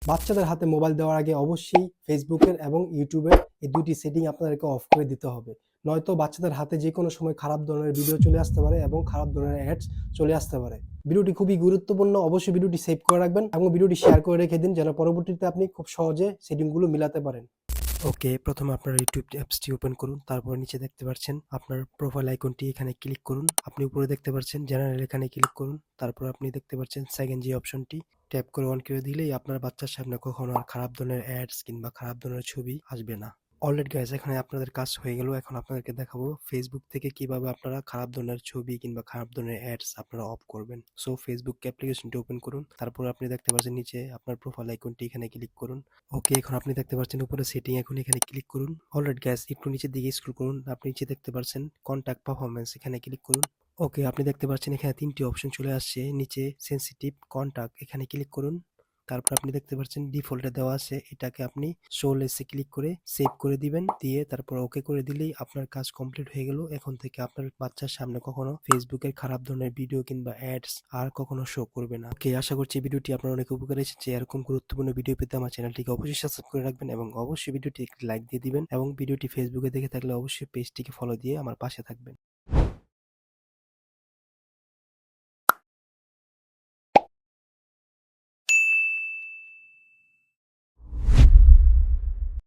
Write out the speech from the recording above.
বাচ্চাদের হাতে মোবাইল দেওয়ার আগে অবশ্যই ফেসবুকের এবং ইউটিউবের এই দুটি সেটিং আপনাদেরকে অফ করে দিতে হবে। নয়তো বাচ্চাদের হাতে যে কোনো সময় খারাপ ধরনের ভিডিও চলে আসতে পারে এবং খারাপ ধরনের অ্যাডস চলে আসতে পারে। ভিডিওটি খুবই গুরুত্বপূর্ণ, অবশ্যই ভিডিওটি সেভ করে রাখবেন এবং ভিডিওটি শেয়ার করে রেখে দিন যেন পরবর্তীতে আপনি খুব সহজে সেটিংগুলো মিলাতে পারেন। ওকে, প্রথমে আপনার ইউটিউব অ্যাপসটি ওপেন করুন। তারপর নিচে দেখতে পাচ্ছেন আপনার প্রোফাইল আইকনটি, এখানে ক্লিক করুন। আপনি উপরে দেখতে পাচ্ছেন জেনারেল, এখানে ক্লিক করুন। তারপর আপনি দেখতে পাচ্ছেন সেকেন্ড যে অপশনটি, ট্যাপ করে অন করে দিলেই আপনার বাচ্চার সামনে কখনো আর খারাপ ধরনের অ্যাডস কিংবা খারাপ ধরনের ছবি আসবে না। অলরেডি গাইস, এখানে আপনাদের কাজ হয়ে গেল। এখন আপনাদেরকে দেখাবো ফেসবুক থেকে কিভাবে আপনারা খারাপ ধরনের ছবি কিংবা খারাপ ধরনের অ্যাডস আপনারা অফ করবেন। সো ফেসবুক অ্যাপ্লিকেশনটি ওপেন করুন। তারপর আপনি দেখতে পাচ্ছেন নিচে আপনার প্রোফাইল আইকনটি, এখানে ক্লিক করুন। ওকে, এখন আপনি দেখতে পাচ্ছেন উপরে সেটিং, এখন এখানে ক্লিক করুন। অলরাইট গাইস, একটু নিচের দিকে স্ক্রল করুন। আপনি নিচে দেখতে পাচ্ছেন কন্টাক্ট পারফরম্যান্স, এখানে ক্লিক করুন। ওকে, আপনি দেখতে পাচ্ছেন এখানে ৩টি অপশন চলে আসছে। নিচে সেনসিটিভ কন্টাক্ট, এখানে ক্লিক করুন। তারপর আপনি দেখতে পাচ্ছেন ডিফল্টে দেওয়া আছে, এটাকে আপনি শো লেসে ক্লিক করে সেভ করে দিবেন। দিয়ে তারপর ওকে করে দিলেই আপনার কাজ কমপ্লিট হয়ে গেল। এখন থেকে আপনার বাচ্চার সামনে কখনো ফেসবুকের খারাপ ধরনের ভিডিও কিংবা অ্যাডস আর কখনো শো করবে না। ওকে, আশা করছি ভিডিওটি আপনার অনেক উপকারে এসেছে। এরকম গুরুত্বপূর্ণ ভিডিও পেতে আমার চ্যানেলটিকে অবশ্যই সাবস্ক্রাইব করে রাখবেন এবং অবশ্যই ভিডিওটি একটি লাইক দিয়ে দিবেন এবং ভিডিওটি ফেসবুকে দেখে থাকলে অবশ্যই পেজটিকে ফলো দিয়ে আমার পাশে থাকবেন।